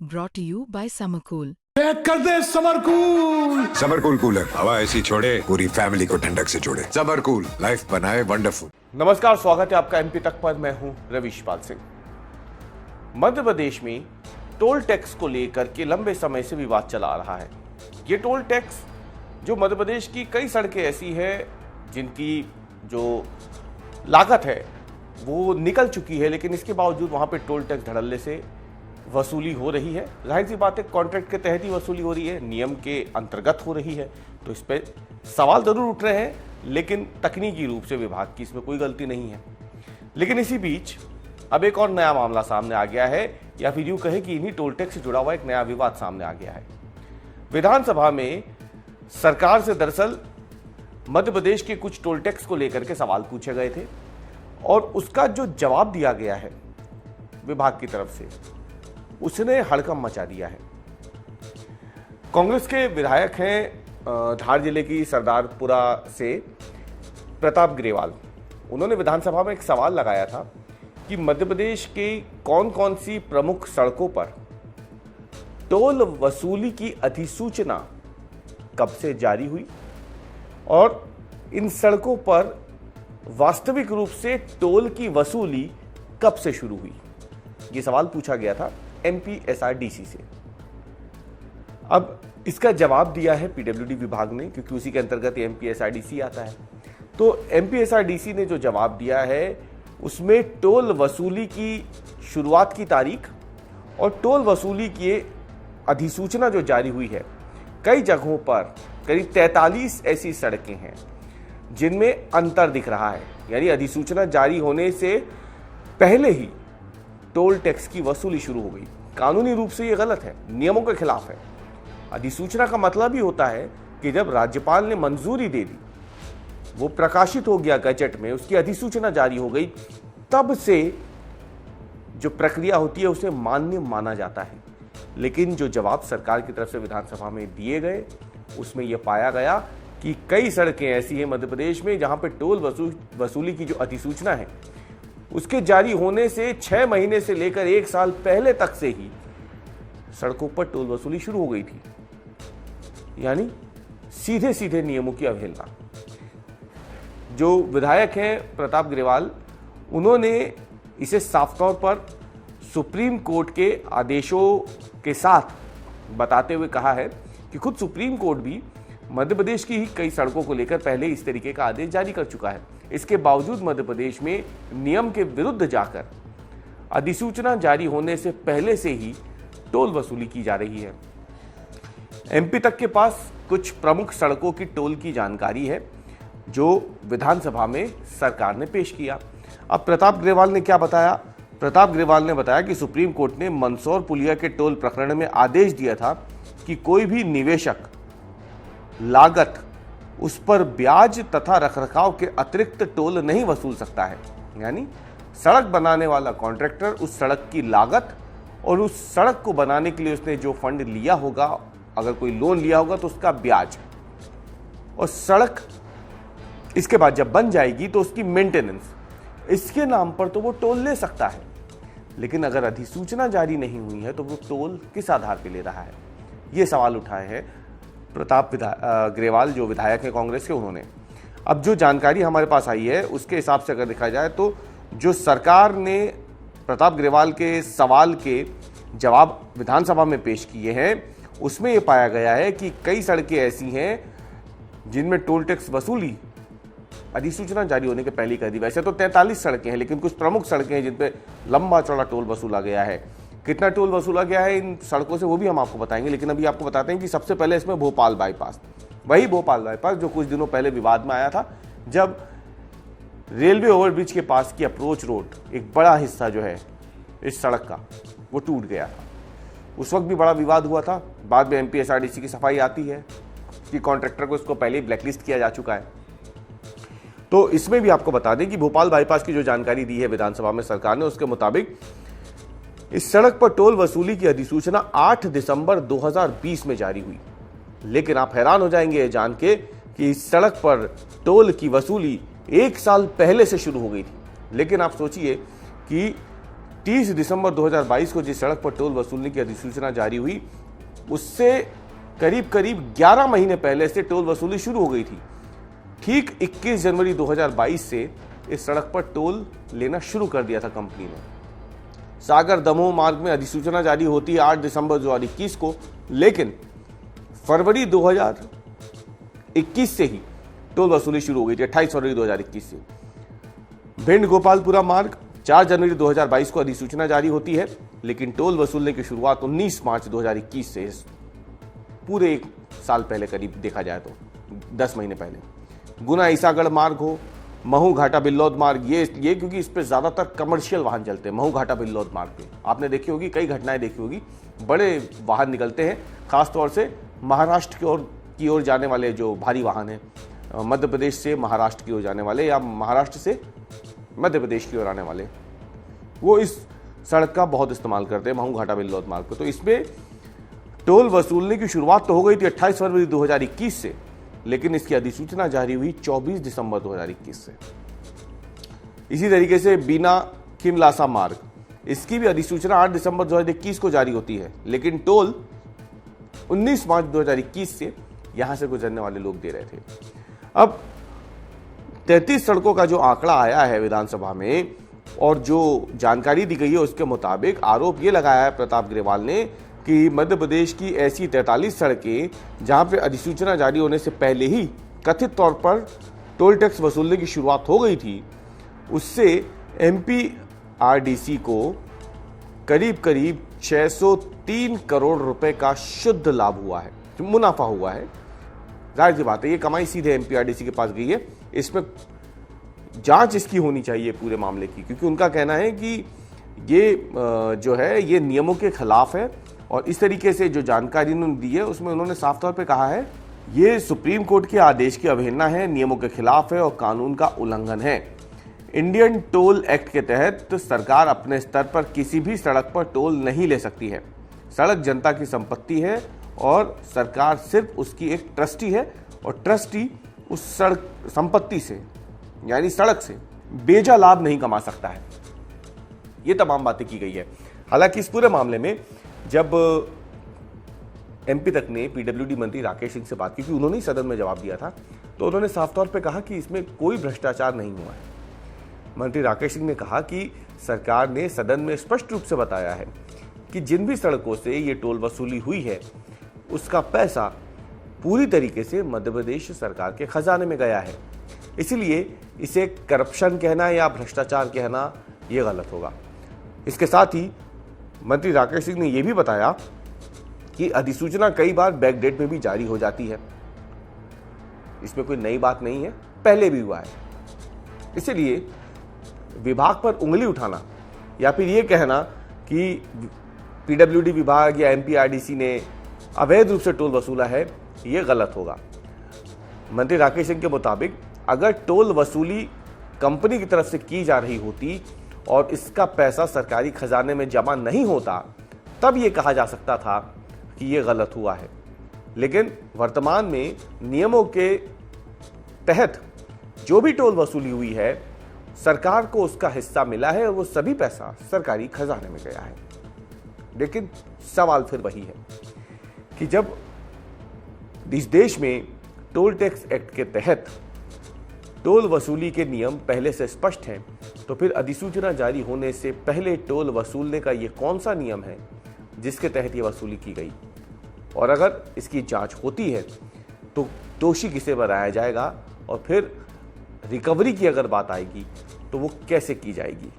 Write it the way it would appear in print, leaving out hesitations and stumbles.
brought to you by Summercool. Pack कर दे summer cool. Summer cool cooler हवा ऐसी छोड़े पूरी फैमिली को ठंडक से जोड़े। समरकूल लाइफ बनाए वंडरफुल। नमस्कार, स्वागत है आपका एमपी तक पर। मैं हूं रवीश पाल सिंह। मध्य प्रदेश में टोल टैक्स को लेकर के लंबे समय से विवाद चला आ रहा है। ये टोल टैक्स जो मध्य प्रदेश की कई सड़कें ऐसी है जिनकी जो लागत है वो निकल चुकी है, लेकिन इसके बावजूद वहां पे टोल टैक्स धड़ल्ले से वसूली हो रही है। जाहिर सी बात है, कॉन्ट्रैक्ट के तहत ही वसूली हो रही है, नियम के अंतर्गत हो रही है, तो इस पर सवाल जरूर उठ रहे हैं, लेकिन तकनीकी रूप से विभाग की इसमें कोई गलती नहीं है। लेकिन इसी बीच अब एक और नया मामला सामने आ गया है, या फिर यूं कहें कि इन्हीं टोल टैक्स से जुड़ा हुआ एक नया विवाद सामने आ गया है। विधानसभा में सरकार से दरअसल मध्य प्रदेश के कुछ टोल टैक्स को लेकर के सवाल पूछे गए थे, और उसका जो जवाब दिया गया है विभाग की तरफ से, उसने हड़कंप मचा दिया है। कांग्रेस के विधायक हैं धार जिले की सरदारपुरा से प्रताप ग्रेवाल। उन्होंने विधानसभा में एक सवाल लगाया था कि मध्य प्रदेश की कौन कौन सी प्रमुख सड़कों पर टोल वसूली की अधिसूचना कब से जारी हुई और इन सड़कों पर वास्तविक रूप से टोल की वसूली कब से शुरू हुई। यह सवाल पूछा गया था एमपीएसआरडीसी से। अब इसका जवाब दिया है पीडब्ल्यूडी विभाग ने, क्योंकि उसी के अंतर्गत एमपीएसआरडीसी आता है। तो एमपीएसआरडीसी ने जो जवाब दिया है उसमें टोल वसूली की शुरुआत की तारीख और टोल वसूली की अधिसूचना जो जारी हुई है, कई जगहों पर करीब 43 ऐसी सड़कें हैं जिनमें अंतर दिख रहा है। यानी अधिसूचना जारी होने से पहले ही टोल टैक्स की वसूली शुरू हो गई। कानूनी रूप से यह गलत है, नियमों के खिलाफ है। अधिसूचना का मतलब ही होता है कि जब राज्यपाल ने मंजूरी दे दी, वो प्रकाशित हो गया गजट में, उसकी अधिसूचना जारी हो गई, तब से जो प्रक्रिया होती है उसे मान्य माना जाता है। लेकिन जो जवाब सरकार की तरफ से विधानसभा में दिए गए उसमें यह पाया गया कि कई सड़कें ऐसी हैं मध्य प्रदेश में जहां पर टोल वसूली की जो अधिसूचना है उसके जारी होने से 6 महीने से लेकर 1 साल पहले तक से ही सड़कों पर टोल वसूली शुरू हो गई थी। यानी सीधे सीधे नियमों की अवहेलना। जो विधायक हैं प्रताप ग्रेवाल, उन्होंने इसे साफ तौर पर सुप्रीम कोर्ट के आदेशों के साथ बताते हुए कहा है कि खुद सुप्रीम कोर्ट भी मध्य प्रदेश की ही कई सड़कों को लेकर पहले इस तरीके का आदेश जारी कर चुका है। इसके बावजूद मध्य प्रदेश में नियम के विरुद्ध जाकर अधिसूचना जारी होने से पहले से ही टोल वसूली की जा रही है। एमपी तक के पास कुछ प्रमुख सड़कों की टोल की जानकारी है जो विधानसभा में सरकार ने पेश किया। अब प्रताप ग्रेवाल ने क्या बताया? प्रताप ग्रेवाल ने बताया कि सुप्रीम कोर्ट ने मंदसौर पुलिया के टोल प्रकरण में आदेश दिया था कि कोई भी निवेशक लागत, उस पर ब्याज तथा रखरखाव के अतिरिक्त टोल नहीं वसूल सकता है। यानी सड़क बनाने वाला कॉन्ट्रैक्टर उस सड़क की लागत और उस सड़क को बनाने के लिए उसने जो फंड लिया होगा, अगर कोई लोन लिया होगा तो उसका ब्याज, और सड़क इसके बाद जब बन जाएगी तो उसकी मेंटेनेंस, इसके नाम पर तो वो टोल ले सकता है। लेकिन अगर अधिसूचना जारी नहीं हुई है तो वो टोल किस आधार पर ले रहा है? ये सवाल उठाए हैं प्रताप ग्रेवाल, जो विधायक है कांग्रेस के। उन्होंने अब जो जानकारी हमारे पास आई है उसके हिसाब से अगर देखा जाए तो जो सरकार ने प्रताप ग्रेवाल के सवाल के जवाब विधानसभा में पेश किए हैं उसमें यह पाया गया है कि कई सड़कें ऐसी हैं जिनमें टोल टैक्स वसूली अधिसूचना जारी होने के पहले ही कर दी। वैसे तो 43 सड़कें हैं, लेकिन कुछ प्रमुख सड़कें हैं जिन पे लंबा चौड़ा टोल वसूला गया है। कितना टोल वसूला गया है इन सड़कों से वो भी हम आपको बताएंगे, लेकिन अभी आपको बताते हैं कि सबसे पहले इसमें भोपाल बाईपास, वही भोपाल बाईपास जो कुछ दिनों पहले विवाद में आया था, जब रेलवे ओवरब्रिज के पास की अप्रोच रोड एक बड़ा हिस्सा जो है इस सड़क का वो टूट गया था। उस वक्त भी बड़ा विवाद हुआ था। बाद में एमपीएसआरडीसी की सफाई आती है कि कॉन्ट्रैक्टर को इसको पहले ही ब्लैकलिस्ट किया जा चुका है। तो इसमें भी आपको बता दें कि भोपाल बाईपास की जो जानकारी दी है विधानसभा में सरकार ने, उसके मुताबिक इस सड़क पर टोल वसूली की अधिसूचना 8 दिसंबर 2020 में जारी हुई। लेकिन आप हैरान हो जाएंगे ये जान के कि इस सड़क पर टोल की वसूली 1 साल पहले से शुरू हो गई थी। लेकिन आप सोचिए कि 30 दिसंबर 2022 को जिस सड़क पर टोल वसूलने की अधिसूचना जारी हुई, उससे करीब करीब 11 महीने पहले से टोल वसूली शुरू हो गई थी। ठीक 21 जनवरी 2022 से इस सड़क पर टोल लेना शुरू कर दिया था कंपनी ने। सागर दमोह मार्ग में अधिसूचना जारी होती है 8 दिसंबर 2021 को, लेकिन फरवरी 2021 से ही टोल वसूली शुरू हो गई थी, 28 फरवरी 2021 से। भिंड गोपालपुरा मार्ग 4 जनवरी 2022 को अधिसूचना जारी होती है, लेकिन टोल वसूलने की शुरुआत 19 मार्च 2021 से, पूरे 1 साल पहले करीब देखा जाए तो 10 महीने पहले। गुना ईसागढ़ मार्ग हो, महू घाटा बिल्लौद मार्ग, ये क्योंकि इस पे ज्यादातर कमर्शियल वाहन चलते हैं। महू घाटा बिल्लौद मार्ग पे आपने देखी होगी, कई घटनाएं देखी होगी, बड़े वाहन निकलते हैं, खासतौर से महाराष्ट्र की ओर जाने वाले जो भारी वाहन हैं, मध्य प्रदेश से महाराष्ट्र की ओर जाने वाले या महाराष्ट्र से मध्य प्रदेश की ओर आने वाले, वो इस सड़क का बहुत इस्तेमाल करते हैं, महू घाटा बिल्लौद मार्ग पर। तो इसमें टोल वसूलने की शुरुआत तो हो गई थी 28 फरवरी 2021 से, लेकिन इसकी अधिसूचना जारी हुई 24 दिसंबर 2021 से। इसी तरीके से बीना खिमलासा मार्ग, इसकी भी अधिसूचना 8 दिसंबर 2021 को जारी होती है, लेकिन टोल 19 मार्च 2021 से यहां से गुजरने वाले लोग दे रहे थे। अब 33 सड़कों का जो आंकड़ा आया है विधानसभा में और जो जानकारी दी गई है उसके मुताबिक आरोप ये लगाया है प्रताप ग्रेवाल ने कि मध्य प्रदेश की ऐसी 43 सड़कें जहां पे अधिसूचना जारी होने से पहले ही कथित तौर पर टोल टैक्स वसूलने की शुरुआत हो गई थी, उससे एमपीआरडीसी को करीब करीब 603 करोड़ रुपए का शुद्ध लाभ हुआ है, मुनाफा हुआ है। जाहिर सी बात है, ये कमाई सीधे एमपीआरडीसी के पास गई है। इसमें जांच इसकी होनी चाहिए पूरे मामले की, क्योंकि उनका कहना है कि ये जो है ये नियमों के खिलाफ है, और इस तरीके से जो जानकारी उन्होंने दी है उसमें उन्होंने साफ तौर पे कहा है ये सुप्रीम कोर्ट के आदेश की अवहेलना है, नियमों के खिलाफ है और कानून का उल्लंघन है। इंडियन टोल एक्ट के तहत सरकार अपने स्तर पर किसी भी सड़क पर टोल नहीं ले सकती है। सड़क जनता की संपत्ति है और सरकार सिर्फ उसकी एक ट्रस्टी है, और ट्रस्टी उस सड़क संपत्ति से यानी सड़क से बेजा लाभ नहीं कमा सकता है। ये तमाम बातें की गई है। हालांकि इस पूरे मामले में जब एमपी तक ने पीडब्ल्यूडी मंत्री राकेश सिंह से बात की, क्योंकि उन्होंने ही सदन में जवाब दिया था, तो उन्होंने साफ तौर पे कहा कि इसमें कोई भ्रष्टाचार नहीं हुआ है। मंत्री राकेश सिंह ने कहा कि सरकार ने सदन में स्पष्ट रूप से बताया है कि जिन भी सड़कों से ये टोल वसूली हुई है उसका पैसा पूरी तरीके से मध्य प्रदेश सरकार के खजाने में गया है। इसलिए इसे करप्शन कहना या भ्रष्टाचार कहना यह गलत होगा। इसके साथ ही मंत्री राकेश सिंह ने यह भी बताया कि अधिसूचना कई बार बैकडेट में भी जारी हो जाती है। इसमें कोई नई बात नहीं है, पहले भी हुआ है। इसलिए विभाग पर उंगली उठाना या फिर यह कहना कि पीडब्ल्यूडी विभाग या एमपीआरडीसी ने अवैध रूप से टोल वसूला है, यह गलत होगा। मंत्री राकेश सिंह के मुताबिक अगर टोल वसूली कंपनी की तरफ से की जा रही होती और इसका पैसा सरकारी खजाने में जमा नहीं होता, तब यह कहा जा सकता था कि यह गलत हुआ है। लेकिन वर्तमान में नियमों के तहत जो भी टोल वसूली हुई है, सरकार को उसका हिस्सा मिला है और वो सभी पैसा सरकारी खजाने में गया है। लेकिन सवाल फिर वही है कि जब इस देश में टोल टैक्स एक्ट के तहत टोल वसूली के नियम पहले से स्पष्ट हैं, तो फिर अधिसूचना जारी होने से पहले टोल वसूलने का ये कौन सा नियम है जिसके तहत ये वसूली की गई, और अगर इसकी जांच होती है तो दोषी किसे बनाया जाएगा, और फिर रिकवरी की अगर बात आएगी तो वो कैसे की जाएगी।